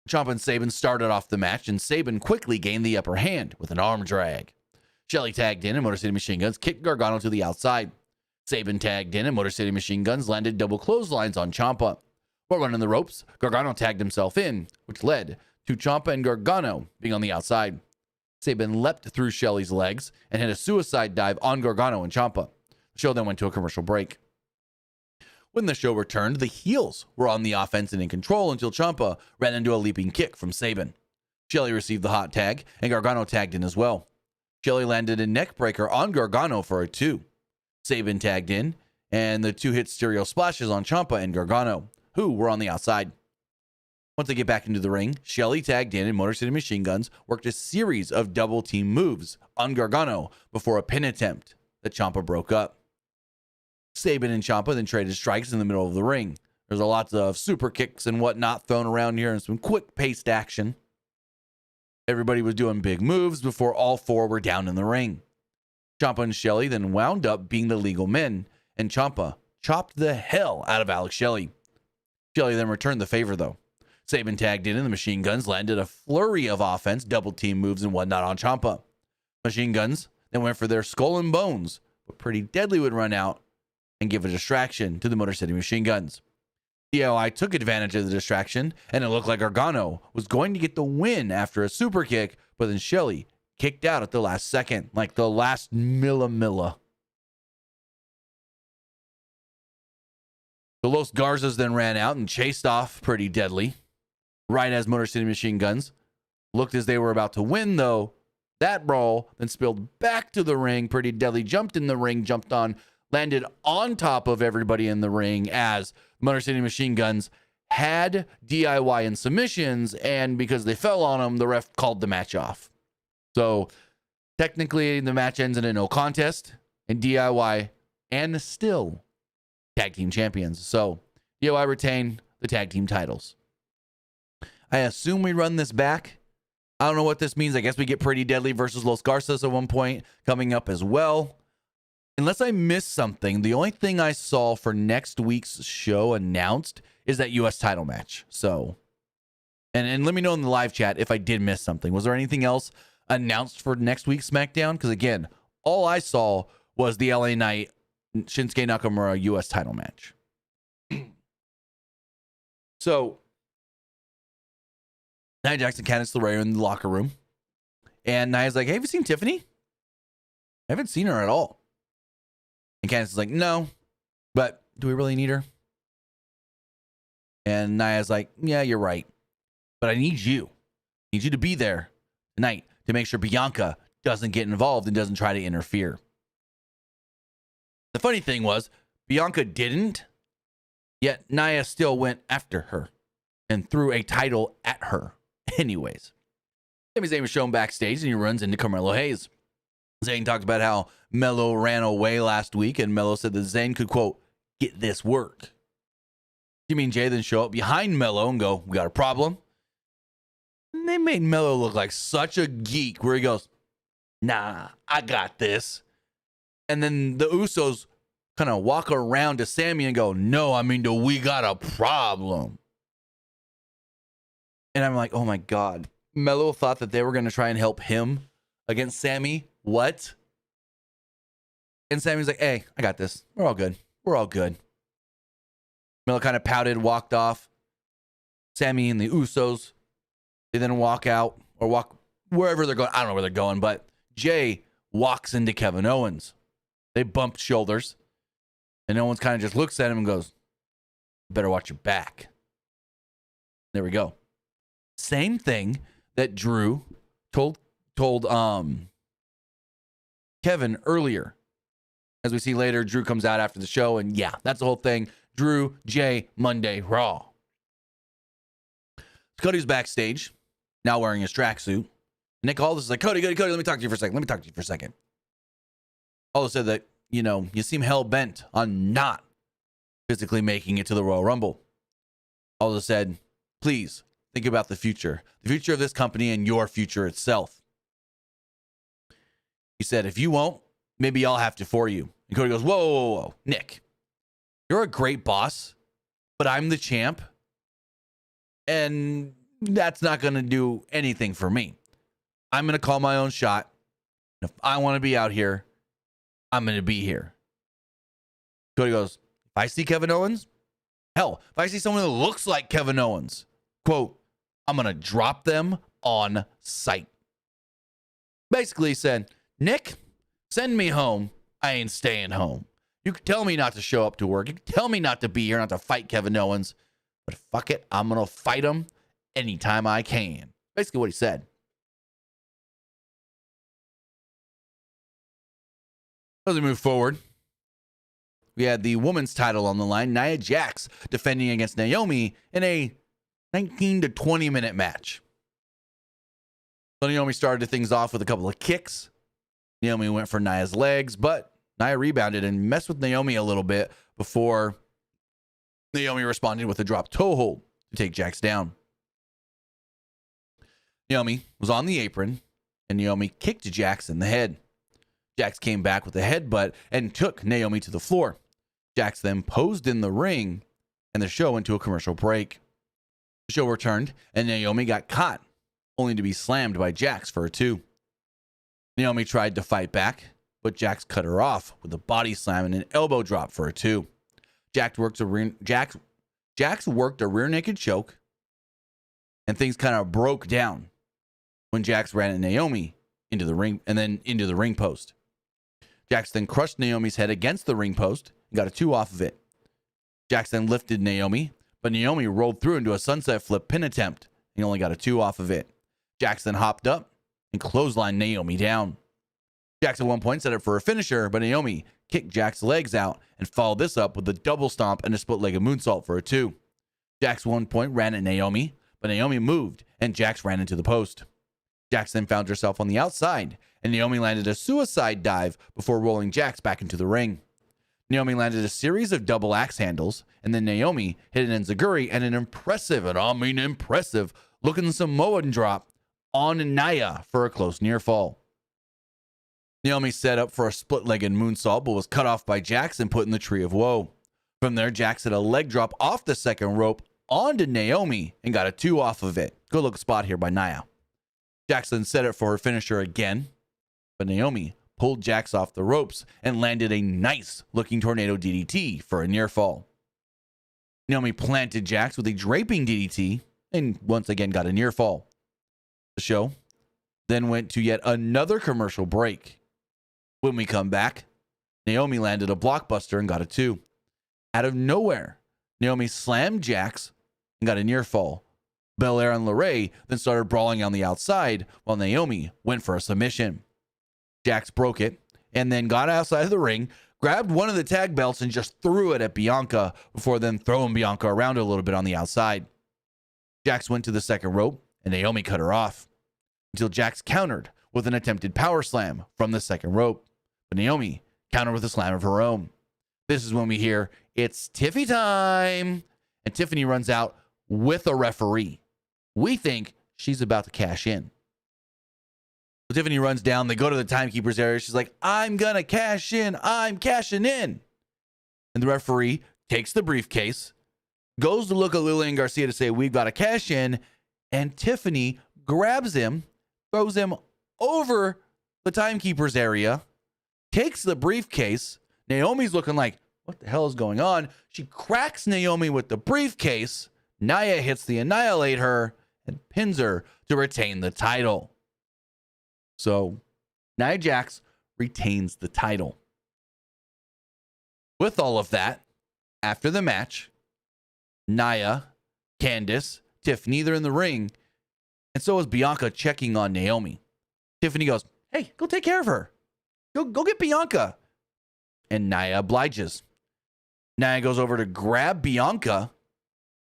[SPEAKER 1] Ciampa and Sabin started off the match, and Sabin quickly gained the upper hand with an arm drag. Shelly tagged in, and Motor City Machine Guns kicked Gargano to the outside. Sabin tagged in, and Motor City Machine Guns landed double clotheslines on Ciampa. While running the ropes, Gargano tagged himself in, which led to Ciampa and Gargano being on the outside. Sabin leapt through Shelly's legs and hit a suicide dive on Gargano and Ciampa. The show then went to a commercial break. When the show returned, the heels were on the offense and in control until Ciampa ran into a leaping kick from Sabin. Shelly received the hot tag, and Gargano tagged in as well. Shelly landed a neck breaker on Gargano for a 2. Sabin tagged in, and the 2 hit stereo splashes on Ciampa and Gargano, who were on the outside. Once they get back into the ring, Shelly tagged in, and Motor City Machine Guns worked a series of double team moves on Gargano before a pin attempt that Ciampa broke up. Sabin and Ciampa then traded strikes in the middle of the ring. There's a lot of super kicks and whatnot thrown around here and some quick-paced action. Everybody was doing big moves before all four were down in the ring. Ciampa and Shelley then wound up being the legal men, and Ciampa chopped the hell out of Alex Shelley. Shelley then returned the favor, though. Saban tagged in, and the Machine Guns landed a flurry of offense, double team moves, and whatnot on Ciampa. Machine Guns then went for their skull and bones, but Pretty Deadly would run out and give a distraction to the Motor City Machine Guns. DIY took advantage of the distraction, and it looked like Gargano was going to get the win after a super kick, but then Shelley kicked out at the last second, like the last milla. The Los Garzas then ran out and chased off Pretty Deadly. Right as Motor City Machine Guns looked as they were about to win, though, that brawl then spilled back to the ring. Pretty Deadly jumped in the ring, jumped on, landed on top of everybody in the ring as Motor City Machine Guns had DIY in submissions, and because they fell on them, the ref called the match off. So technically, the match ends in a no contest, and DIY and still tag team champions. So DIY retain the tag team titles. I assume we run this back. I don't know what this means. I guess we get Pretty Deadly versus Los Garzas at one point coming up as well. Unless I missed something, the only thing I saw for next week's show announced is that U.S. title match. So, and let me know in the live chat if I did miss something. Was there anything else announced for next week's SmackDown? Because again, all I saw was the LA Knight Shinsuke Nakamura U.S. title match. So, Nia Jax and Candice LeRae are in the locker room. And Nia's like, hey, have you seen Tiffany? I haven't seen her at all. And Candice is like, no, but do we really need her? And Nia's like, yeah, you're right. But I need you. I need you to be there tonight to make sure Bianca doesn't get involved and doesn't try to interfere. The funny thing was, Bianca didn't, yet Nia still went after her and threw a title at her. Anyways, Sami Zayn was shown backstage and he runs into Carmelo Hayes. Zayn talked about how Melo ran away last week, and Melo said that Zayn could, quote, get this work. Jimmy and Jay then show up behind Melo and go, we got a problem. And they made Melo look like such a geek where he goes, nah, I got this. And then the Usos kind of walk around to Sammy and go, no, I mean, we got a problem. And I'm like, oh my God. Melo thought that they were going to try and help him against Sammy. What? And Sammy's like, hey, I got this. We're all good. We're all good. Melo kind of pouted, walked off. Sammy and the Usos, they then walk out or walk wherever they're going. I don't know where they're going, but Jay walks into Kevin Owens. They bumped shoulders. And Owens kind of just looks at him and goes, better watch your back. There we go. Same thing that Drew told Kevin earlier. As we see later, Drew comes out after the show, and yeah, that's the whole thing. Drew, Jay, Monday, Raw. Cody's backstage, now wearing his tracksuit. Nick Aldis is like, Cody, let me talk to you for a second. Aldis said that, you seem hell-bent on not physically making it to the Royal Rumble. Aldis said, please, think about the future of this company and your future itself. He said, if you won't, maybe I'll have to for you. And Cody goes, whoa. Nick, you're a great boss, but I'm the champ. And that's not going to do anything for me. I'm going to call my own shot. If I want to be out here, I'm going to be here. Cody goes, if I see Kevin Owens, hell, if I see someone that looks like Kevin Owens, quote, I'm going to drop them on sight. Basically he said, Nick, send me home. I ain't staying home. You can tell me not to show up to work. You can tell me not to be here, not to fight Kevin Owens. But fuck it, I'm going to fight him anytime I can. Basically what he said. As we move forward, we had the women's title on the line. Nia Jax defending against Naomi in a 19 to 20 minute match. So Naomi started things off with a couple of kicks. Naomi went for Nia's legs, but Nia rebounded and messed with Naomi a little bit before Naomi responded with a drop toe hold to take Jax down. Naomi was on the apron, and Naomi kicked Jax in the head. Jax came back with a headbutt and took Naomi to the floor. Jax then posed in the ring, and the show went to a commercial break. The show returned, and Naomi got caught, only to be slammed by Jax for a 2. Naomi tried to fight back, but Jax cut her off with a body slam and an elbow drop for a 2. Jax worked a rear naked choke, and things kind of broke down when Jax ran at Naomi into the ring and then into the ring post. Jax then crushed Naomi's head against the ring post and got a 2 off of it. Jax then lifted Naomi, but Naomi rolled through into a sunset flip pin attempt and only got a 2 off of it. Jax then hopped up and clotheslined Naomi down. Jax at one point set up for a finisher, but Naomi kicked Jax's legs out and followed this up with a double stomp and a split-legged moonsault for a 2. Jax at one point ran at Naomi, but Naomi moved and Jax ran into the post. Jax then found herself on the outside, and Naomi landed a suicide dive before rolling Jax back into the ring. Naomi landed a series of double axe handles, and then Naomi hit an enziguri and an impressive looking Samoan drop on Nia for a close near fall. Naomi set up for a split-legged moonsault, but was cut off by Jax and put in the Tree of Woe. From there, Jax hit a leg drop off the second rope onto Naomi and got a 2 off of it. Good look spot here by Nia. Jax then set it for her finisher again, but Naomi pulled Jax off the ropes and landed a nice-looking tornado DDT for a near fall. Naomi planted Jax with a draping DDT and once again got a near fall. The show then went to yet another commercial break. When we come back, Naomi landed a blockbuster and got a 2. Out of nowhere, Naomi slammed Jax and got a near fall. Belair and LeRae then started brawling on the outside while Naomi went for a submission. Jax broke it and then got outside of the ring, grabbed one of the tag belts and just threw it at Bianca before then throwing Bianca around a little bit on the outside. Jax went to the second rope and Naomi cut her off until Jax countered with an attempted power slam from the second rope. But Naomi countered with a slam of her own. This is when we hear, "It's Tiffy time!" And Tiffany runs out with a referee. We think she's about to cash in. So Tiffany runs down. They go to the timekeeper's area. She's like, "I'm going to cash in. I'm cashing in." And the referee takes the briefcase, goes to look at Lillian Garcia to say, "We've got to cash in." And Tiffany grabs him, throws him over the timekeeper's area, takes the briefcase. Naomi's looking like, what the hell is going on? She cracks Naomi with the briefcase. Nia hits the Annihilate Her and pins her to retain the title. So Nia Jax retains the title. With all of that, after the match, Nia, Candice, Tiffany, they're in the ring, and so is Bianca checking on Naomi. Tiffany goes, "Hey, go take care of her. Go get Bianca." And Nia obliges. Nia goes over to grab Bianca,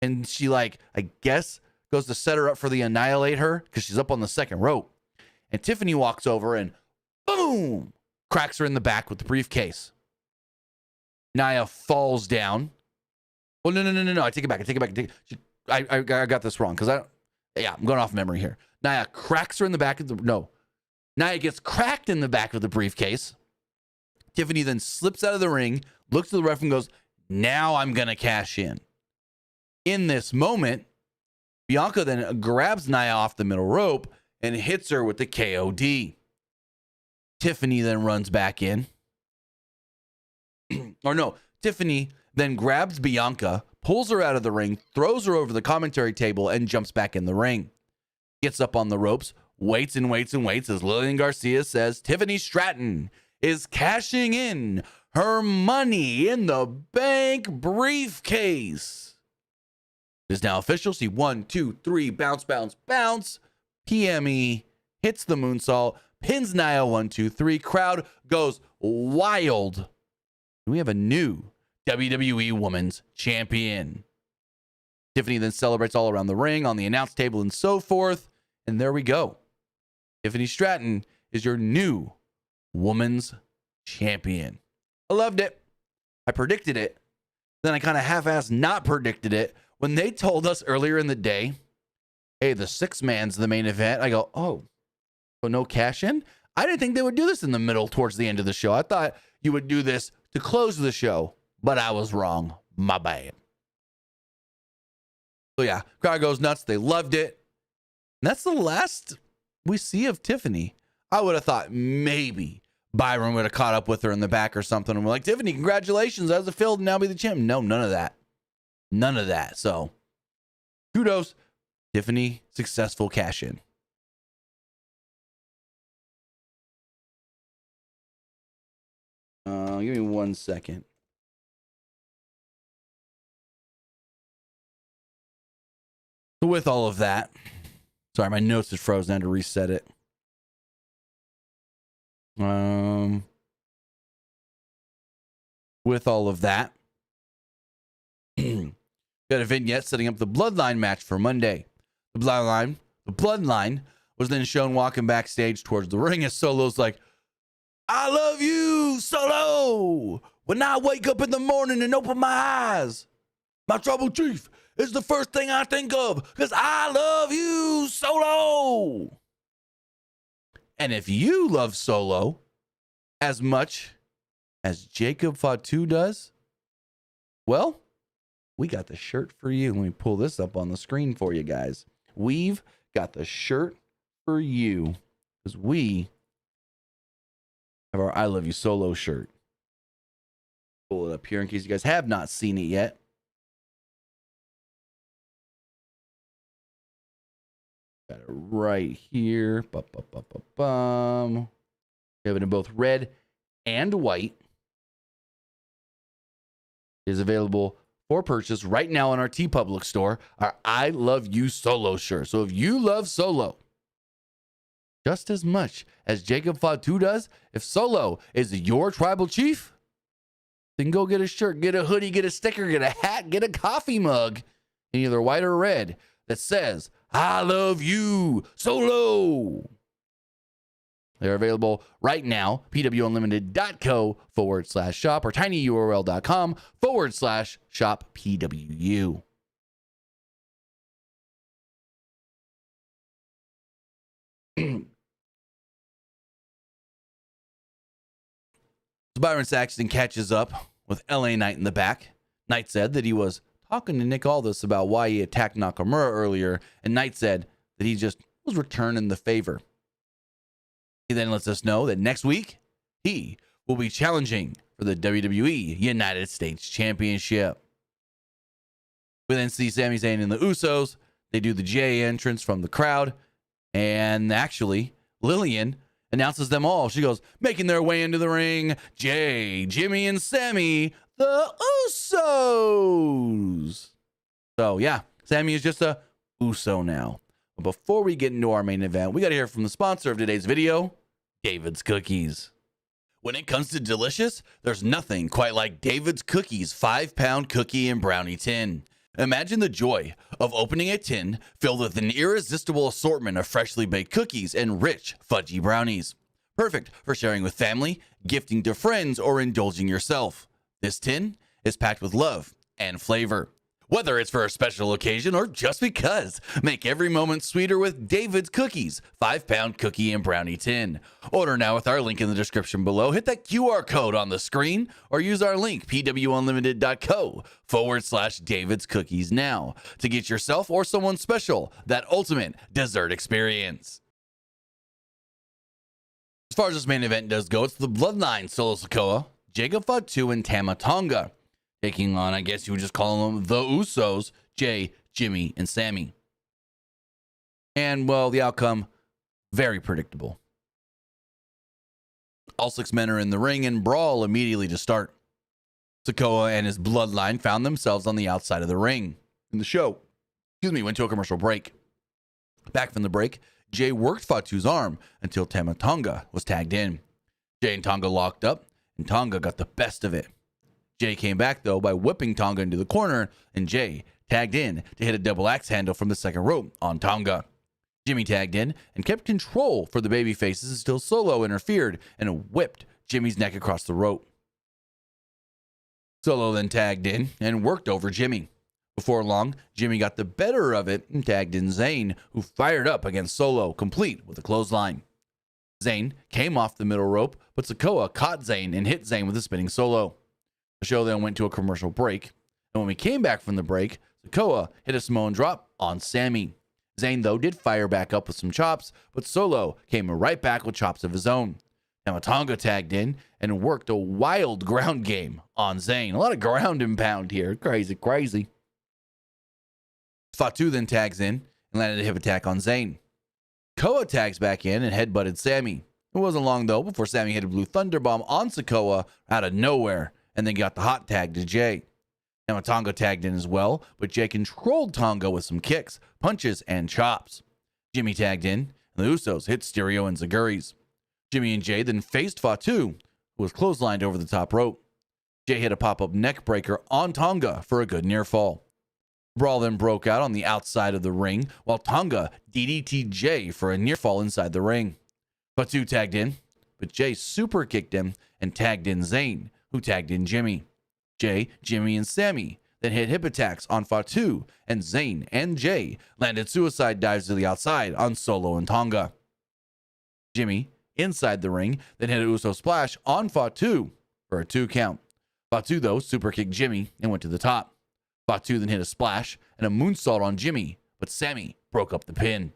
[SPEAKER 1] and she, I guess, goes to set her up for the Annihilate Her because she's up on the second rope. And Tiffany walks over and, boom, cracks her in the back with the briefcase. Nia falls down. Well, no. I take it back. I got this wrong because I'm going off memory here. Nia cracks her in the back of the, no. Nia gets cracked in the back of the briefcase. Tiffany then slips out of the ring, looks to the ref and goes, "Now I'm going to cash in." In this moment, Bianca then grabs Nia off the middle rope and hits her with the KOD. Tiffany then runs back in. Tiffany then grabs Bianca, pulls her out of the ring, throws her over the commentary table, and jumps back in the ring. Gets up on the ropes, waits as Lillian Garcia says Tiffany Stratton is cashing in her Money in the Bank briefcase. It is now official. See 1, 2, 3, bounce. PME hits the moonsault, pins Nia 1, 2, 3. Crowd goes wild. We have a new WWE Women's Champion. Tiffany then celebrates all around the ring, on the announce table, and so forth. And there we go. Tiffany Stratton is your new Women's Champion. I loved it. I predicted it. Then I kind of half-assed not predicted it when they told us earlier in the day hey, the 6-man's the main event. I go, oh, so no cash in? I didn't think they would do this in the middle towards the end of the show. I thought you would do this to close the show, but I was wrong. My bad. So yeah, crowd goes nuts. They loved it. And that's the last we see of Tiffany. I would have thought maybe Byron would have caught up with her in the back or something. And we're like, Tiffany, congratulations. How's it feel to now be the champ? No, none of that. None of that. So kudos. Tiffany, successful cash in. Give me 1 second. So with all of that, sorry, my notes is frozen. I had to reset it. With all of that, got a vignette setting up the Bloodline match for Monday. The Bloodline was then shown walking backstage towards the ring as Solo's like, I love you, Solo. When I wake up in the morning and open my eyes, my tribal chief is the first thing I think of because I love you, Solo. And if you love Solo as much as Jacob Fatu does, well, we got the shirt for you. Let me pull this up on the screen for you guys. We've got the shirt for you because we have our I Love You Solo shirt. Pull it up here in case you guys have not seen it yet. Got it right here. We have it in both red and white. It is available for purchase right now on our TeePublic store, our I Love You Solo shirt. So if you love Solo just as much as Jacob Fatu does, if Solo is your tribal chief, then go get a shirt, get a hoodie, get a sticker, get a hat, get a coffee mug in either white or red that says, I love you, Solo. They're available right now, pwunlimited.co/shop or tinyurl.com/shop PWU. Byron Saxton catches up with LA Knight in the back. Knight said that he was talking to Nick Aldis about why he attacked Nakamura earlier, and Knight said that he just was returning the favor. He then lets us know that next week he will be challenging for the WWE United States Championship. We then see Sami Zayn and the Usos. They do the J entrance from the crowd, and actually Lillian announces them all. She goes, making their way into the ring, Jay, Jimmy, and Sammy, the Usos. So yeah, Sammy is just a Uso now. But before we get into our main event, we got to hear from the sponsor of today's video, David's Cookies. When it comes to delicious, there's nothing quite like David's Cookies 5-pound cookie and brownie tin. Imagine the joy of opening a tin filled with an irresistible assortment of freshly baked cookies and rich, fudgy brownies. Perfect for sharing with family, gifting to friends, or indulging yourself. This tin is packed with love and flavor. Whether it's for a special occasion or just because, make every moment sweeter with David's Cookies 5-pound cookie and brownie tin. Order now with our link in the description below. Hit that QR code on the screen or use our link pwunlimited.co/David's Cookies now to get yourself or someone special that ultimate dessert experience. As far as this main event does go, it's the Bloodline, Solo Sikoa, Jacob Fatu, and Tama Tonga, taking on, I guess you would just call them the Usos, Jay, Jimmy, and Sammy. And, well, the outcome, very predictable. All 6 men are in the ring and brawl immediately to start. Sikoa and his Bloodline found themselves on the outside of the ring. And the show, went to a commercial break. Back from the break, Jay worked Fatu's arm until Tama Tonga was tagged in. Jay and Tonga locked up, and Tonga got the best of it. Jay came back, though, by whipping Tonga into the corner, and Jay tagged in to hit a double axe handle from the second rope on Tonga. Jimmy tagged in and kept control for the babyfaces until Solo interfered and whipped Jimmy's neck across the rope. Solo then tagged in and worked over Jimmy. Before long, Jimmy got the better of it and tagged in Zayn, who fired up against Solo, complete with a clothesline. Zayn came off the middle rope, but Sikoa caught Zayn and hit Zayn with a spinning solo. The show then went to a commercial break, and when we came back from the break, Sikoa hit a Samoan drop on Sammy. Zayn, though, did fire back up with some chops, but Solo came right back with chops of his own. Tonga tagged in and worked a wild ground game on Zayn. A lot of ground and pound here. Crazy. Fatu then tags in and landed a hip attack on Zayn. Sikoa tags back in and headbutted Sammy. It wasn't long, though, before Sammy hit a blue thunderbomb on Sikoa out of nowhere and then got the hot tag to Jay. Tonga tagged in as well, but Jay controlled Tonga with some kicks, punches, and chops. Jimmy tagged in, and the Usos hit Stereo and Zaguri's. Jimmy and Jay then faced Fatu, who was clotheslined over the top rope. Jay hit a pop-up neck breaker on Tonga for a good near fall. Brawl then broke out on the outside of the ring, while Tonga DDT'd Jay for a near fall inside the ring. Fatu tagged in, but Jay super kicked him and tagged in Zayn, who tagged in Jimmy. Jay, Jimmy, and Sammy then hit hip attacks on Fatu, and Zayn and Jay landed suicide dives to the outside on Solo and Tonga. Jimmy, inside the ring, then hit a Uso splash on Fatu for a 2 count. Fatu, though, super kicked Jimmy and went to the top. Fatu then hit a splash and a moonsault on Jimmy, but Sammy broke up the pin.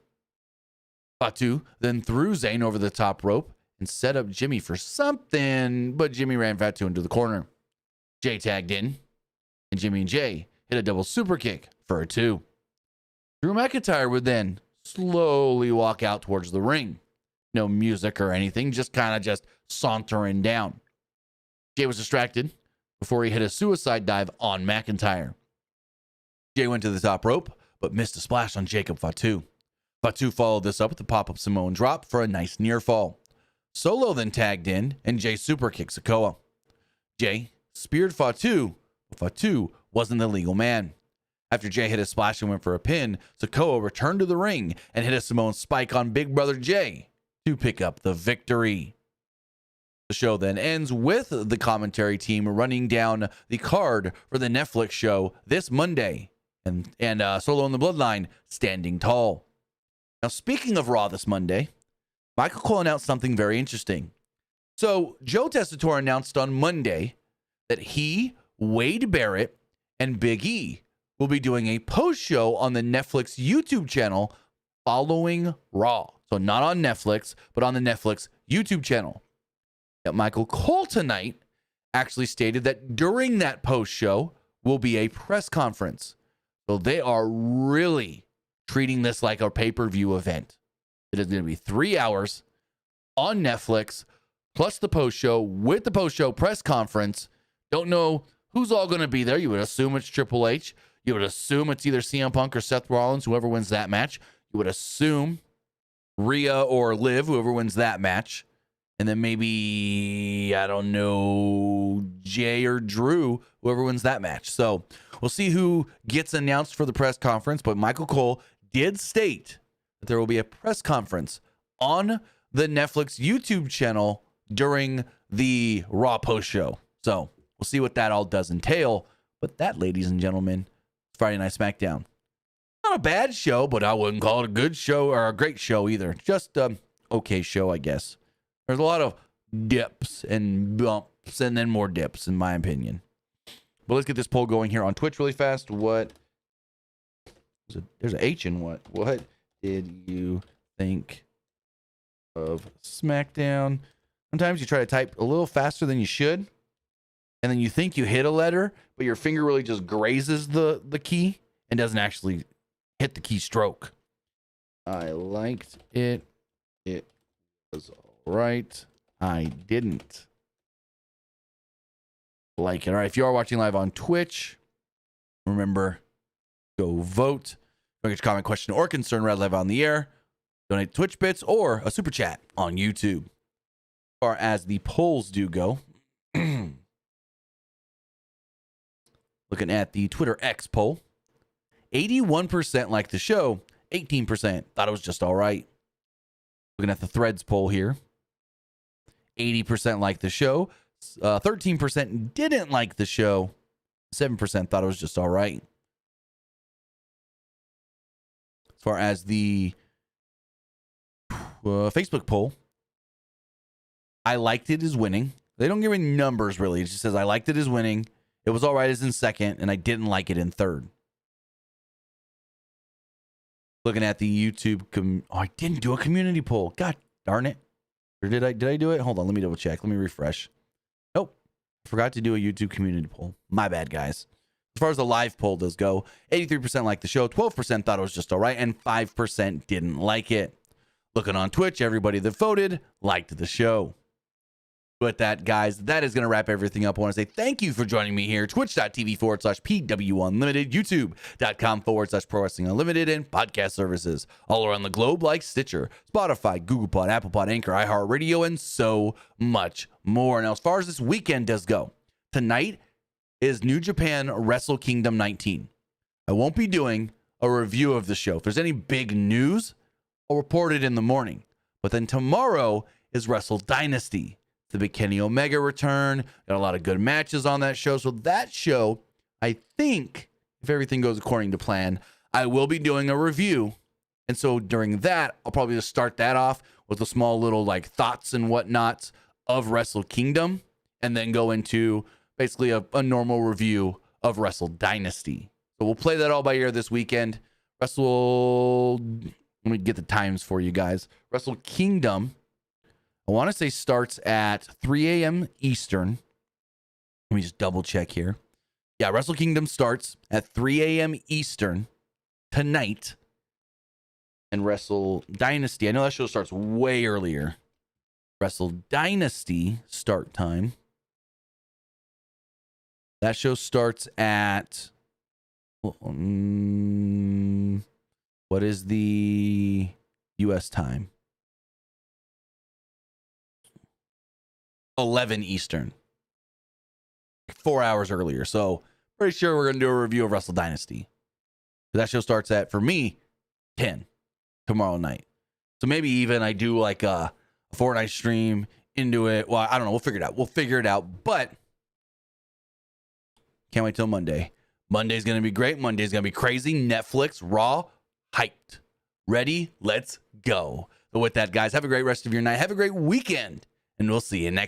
[SPEAKER 1] Fatu then threw Zayn over the top rope and set up Jimmy for something, but Jimmy ran Fatu into the corner. Jay tagged in, and Jimmy and Jay hit a double super kick for a 2. Drew McIntyre would then slowly walk out towards the ring. No music or anything, just sauntering down. Jay was distracted before he hit a suicide dive on McIntyre. Jay went to the top rope, but missed a splash on Jacob Fatu. Fatu followed this up with a pop-up Samoan drop for a nice near fall. Solo then tagged in, and Jay super kicked Sikoa. Jay speared Fatu, but Fatu wasn't the legal man. After Jay hit a splash and went for a pin, Sikoa returned to the ring and hit a Samoan spike on Big Brother Jay to pick up the victory. The show then ends with the commentary team running down the card for the Netflix show this Monday, and Solo and the Bloodline standing tall. Now, speaking of Raw this Monday, Michael Cole announced something very interesting. So, Joe Tessitore announced on Monday that he, Wade Barrett, and Big E will be doing a post-show on the Netflix YouTube channel following Raw. So not on Netflix, but on the Netflix YouTube channel. Now, Michael Cole tonight actually stated that during that post-show will be a press conference. So they are really treating this like a pay-per-view event. It is going to be 3 hours on Netflix, plus the post-show with the post-show press conference. Don't know who's all going to be there. You would assume it's Triple H. You would assume it's either CM Punk or Seth Rollins, whoever wins that match. You would assume Rhea or Liv, whoever wins that match. And then maybe, I don't know, Jay or Drew, whoever wins that match. So we'll see who gets announced for the press conference. But Michael Cole did state that there will be a press conference on the Netflix YouTube channel during the Raw post show. So we'll see what that all does entail. But that, ladies and gentlemen, is Friday Night Smackdown. Not a bad show, but I wouldn't call it a good show or a great show either. Just okay show, I guess. There's a lot of dips and bumps and then more dips, in my opinion. But let's get this poll going here on Twitch really fast. There's an H in what? What did you think of SmackDown? Sometimes you try to type a little faster than you should, and then you think you hit a letter, but your finger really just grazes the key and doesn't actually hit the keystroke. I liked it. It was right. I didn't like it. All right. If you are watching live on Twitch, remember, go vote. Don't get your comment, question, or concern read live on the air. Donate Twitch bits or a super chat on YouTube. As far as the polls do go, looking at the Twitter X poll, 81% liked the show, 18% thought it was just all right. Looking at the Threads poll here, 80% liked the show, 13% didn't like the show, 7% thought it was just all right. far as the Facebook poll. I liked it as winning. They don't give me numbers really. It just says I liked it as winning. It was all right as in second, and I didn't like it in third. Looking at the YouTube, I didn't do a community poll. God darn it! Or did I do it? Hold on, let me double check. Let me refresh. Nope, forgot to do a YouTube community poll. My bad, guys. As far as the live poll does go, 83% liked the show, 12% thought it was just all right, and 5% didn't like it. Looking on Twitch, everybody that voted liked the show. With that, guys, that is going to wrap everything up. I want to say thank you for joining me here. Twitch.tv/PWU Unlimited, YouTube.com/Pro Wrestling Unlimited, and podcast services all around the globe like Stitcher, Spotify, Google Pod, Apple Pod, Anchor, iHeartRadio, and so much more. Now, as far as this weekend does go, tonight is New Japan Wrestle Kingdom 19. I won't be doing a review of the show. If there's any big news, I'll report it in the morning. But then tomorrow is Wrestle Dynasty. The big Kenny Omega return. Got a lot of good matches on that show. So that show, I think, if everything goes according to plan, I will be doing a review. And so during that, I'll probably just start that off with a small little like thoughts and whatnots of Wrestle Kingdom, and then go into basically a normal review of Wrestle Dynasty. So we'll play that all by ear this weekend. Let me get the times for you guys. Wrestle Kingdom, I want to say starts at 3 a.m. Eastern. Let me just double check here. Yeah, Wrestle Kingdom starts at 3 a.m. Eastern tonight. And Wrestle Dynasty, I know that show starts way earlier. Wrestle Dynasty start time. That show starts at... what is the U.S. time? 11 Eastern. 4 hours earlier. So pretty sure we're going to do a review of Wrestle Dynasty. That show starts at, for me, 10 tomorrow night. So maybe even I do like a Fortnite stream into it. Well, I don't know. We'll figure it out. But can't wait till Monday. Monday's going to be great. Monday's going to be crazy. Netflix, Raw, hyped. Ready? Let's go. So with that, guys, have a great rest of your night. Have a great weekend. And we'll see you next